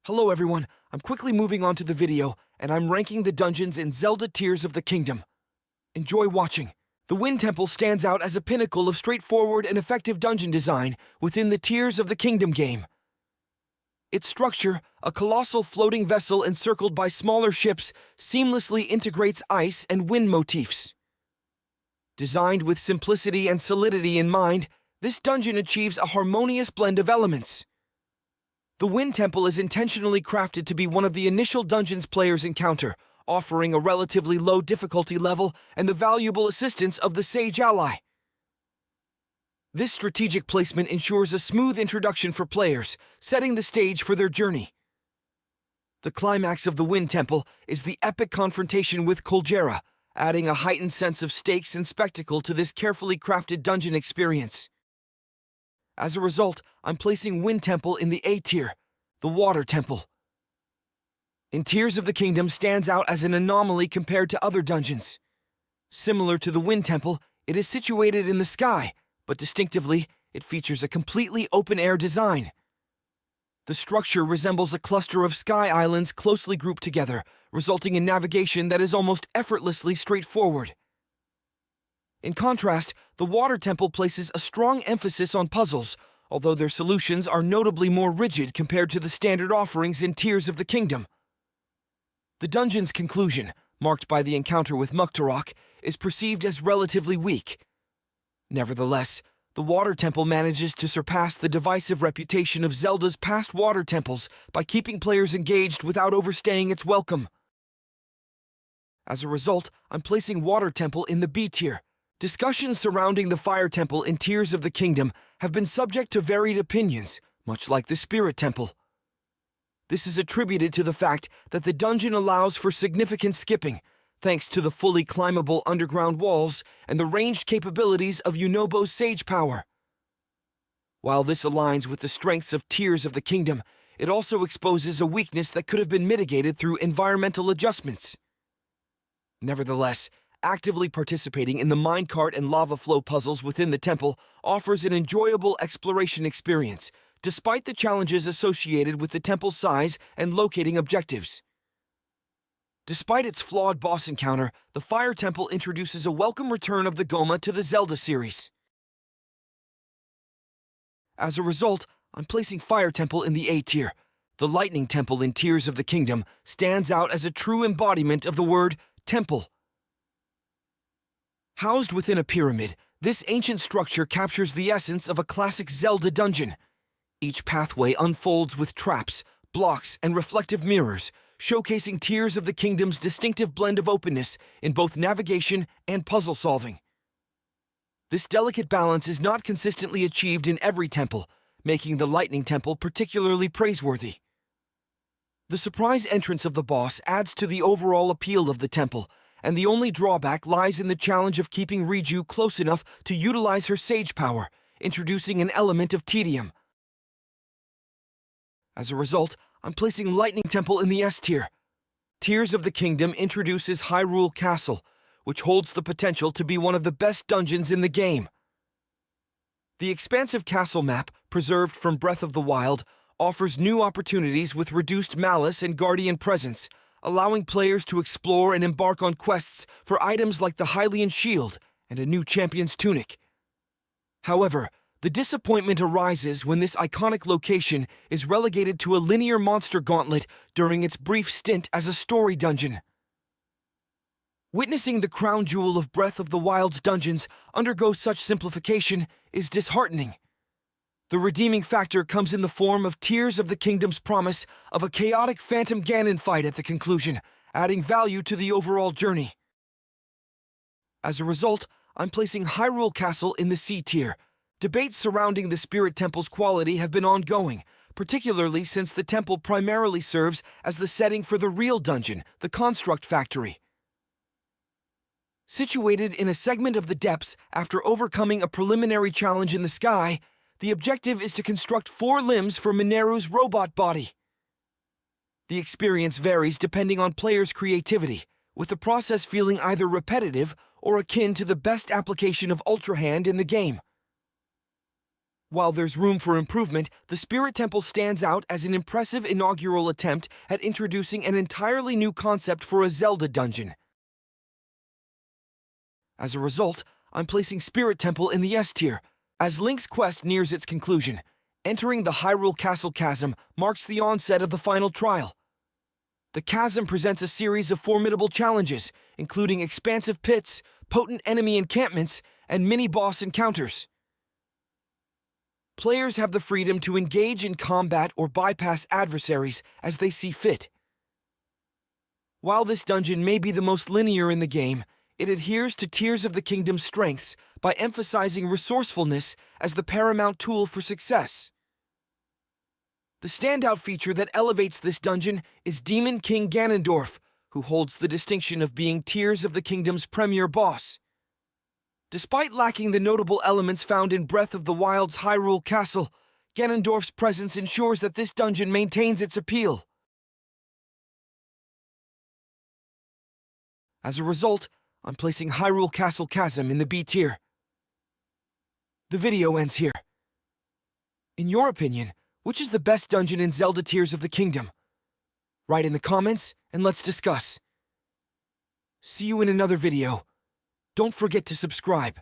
Hello everyone, I'm quickly moving on to the video, and I'm ranking the dungeons in Zelda Tears of the Kingdom. Enjoy watching. The Wind Temple stands out as a pinnacle of straightforward and effective dungeon design within the Tears of the Kingdom game. Its structure, a colossal floating vessel encircled by smaller ships, seamlessly integrates ice and wind motifs. Designed with simplicity and solidity in mind, this dungeon achieves a harmonious blend of elements. The Wind Temple is intentionally crafted to be one of the initial dungeons players encounter, offering a relatively low difficulty level and the valuable assistance of the Sage Ally. This strategic placement ensures a smooth introduction for players, setting the stage for their journey. The climax of the Wind Temple is the epic confrontation with Kolgera, adding a heightened sense of stakes and spectacle to this carefully crafted dungeon experience. As a result, I'm placing Wind Temple in the A tier, the Water Temple. In Tears of the Kingdom stands out as an anomaly compared to other dungeons. Similar to the Wind Temple, it is situated in the sky, but distinctively, it features a completely open-air design. The structure resembles a cluster of sky islands closely grouped together, resulting in navigation that is almost effortlessly straightforward. In contrast, the Water Temple places a strong emphasis on puzzles, although their solutions are notably more rigid compared to the standard offerings in Tears of the Kingdom. The dungeon's conclusion, marked by the encounter with Muktarok, is perceived as relatively weak. Nevertheless, the Water Temple manages to surpass the divisive reputation of Zelda's past water temples by keeping players engaged without overstaying its welcome. As a result, I'm placing Water Temple in the B tier. Discussions surrounding the Fire Temple in Tears of the Kingdom have been subject to varied opinions, much like the Spirit Temple. This is attributed to the fact that the dungeon allows for significant skipping, thanks to the fully climbable underground walls and the ranged capabilities of Yunobo's Sage Power. While this aligns with the strengths of Tears of the Kingdom, it also exposes a weakness that could have been mitigated through environmental adjustments. Nevertheless, actively participating in the minecart and lava flow puzzles within the temple offers an enjoyable exploration experience, despite the challenges associated with the temple's size and locating objectives. Despite its flawed boss encounter, the Fire Temple introduces a welcome return of the Goma to the Zelda series. As a result, I'm placing Fire Temple in the A tier. The Lightning Temple in Tears of the Kingdom stands out as a true embodiment of the word temple. Housed within a pyramid, this ancient structure captures the essence of a classic Zelda dungeon. Each pathway unfolds with traps, blocks, and reflective mirrors, showcasing Tears of the Kingdom's distinctive blend of openness in both navigation and puzzle solving. This delicate balance is not consistently achieved in every temple, making the Lightning Temple particularly praiseworthy. The surprise entrance of the boss adds to the overall appeal of the temple, and the only drawback lies in the challenge of keeping Riju close enough to utilize her Sage Power, introducing an element of tedium. As a result, I'm placing Lightning Temple in the S tier. Tears of the Kingdom introduces Hyrule Castle, which holds the potential to be one of the best dungeons in the game. The expansive castle map, preserved from Breath of the Wild, offers new opportunities with reduced malice and guardian presence, allowing players to explore and embark on quests for items like the Hylian Shield and a new champion's tunic. However, the disappointment arises when this iconic location is relegated to a linear monster gauntlet during its brief stint as a story dungeon. Witnessing the crown jewel of Breath of the Wild's dungeons undergo such simplification is disheartening. The redeeming factor comes in the form of Tears of the Kingdom's promise of a chaotic Phantom Ganon fight at the conclusion, adding value to the overall journey. As a result, I'm placing Hyrule Castle in the C tier. Debates surrounding the Spirit Temple's quality have been ongoing, particularly since the temple primarily serves as the setting for the real dungeon, the Construct Factory. Situated in a segment of the depths after overcoming a preliminary challenge in the sky, the objective is to construct 4 limbs for Mineru's robot body. The experience varies depending on players' creativity, with the process feeling either repetitive or akin to the best application of Ultra Hand in the game. While there's room for improvement, the Spirit Temple stands out as an impressive inaugural attempt at introducing an entirely new concept for a Zelda dungeon. As a result, I'm placing Spirit Temple in the S tier. As Link's quest nears its conclusion, entering the Hyrule Castle chasm marks the onset of the final trial. The chasm presents a series of formidable challenges, including expansive pits, potent enemy encampments, and mini-boss encounters. Players have the freedom to engage in combat or bypass adversaries as they see fit. While this dungeon may be the most linear in the game, it adheres to Tears of the Kingdom's strengths by emphasizing resourcefulness as the paramount tool for success. The standout feature that elevates this dungeon is Demon King Ganondorf, who holds the distinction of being Tears of the Kingdom's premier boss. Despite lacking the notable elements found in Breath of the Wild's Hyrule Castle, Ganondorf's presence ensures that this dungeon maintains its appeal. As a result, I'm placing Hyrule Castle Chasm in the B tier. The video ends here. In your opinion, which is the best dungeon in Zelda Tears of the Kingdom? Write in the comments and let's discuss. See you in another video. Don't forget to subscribe.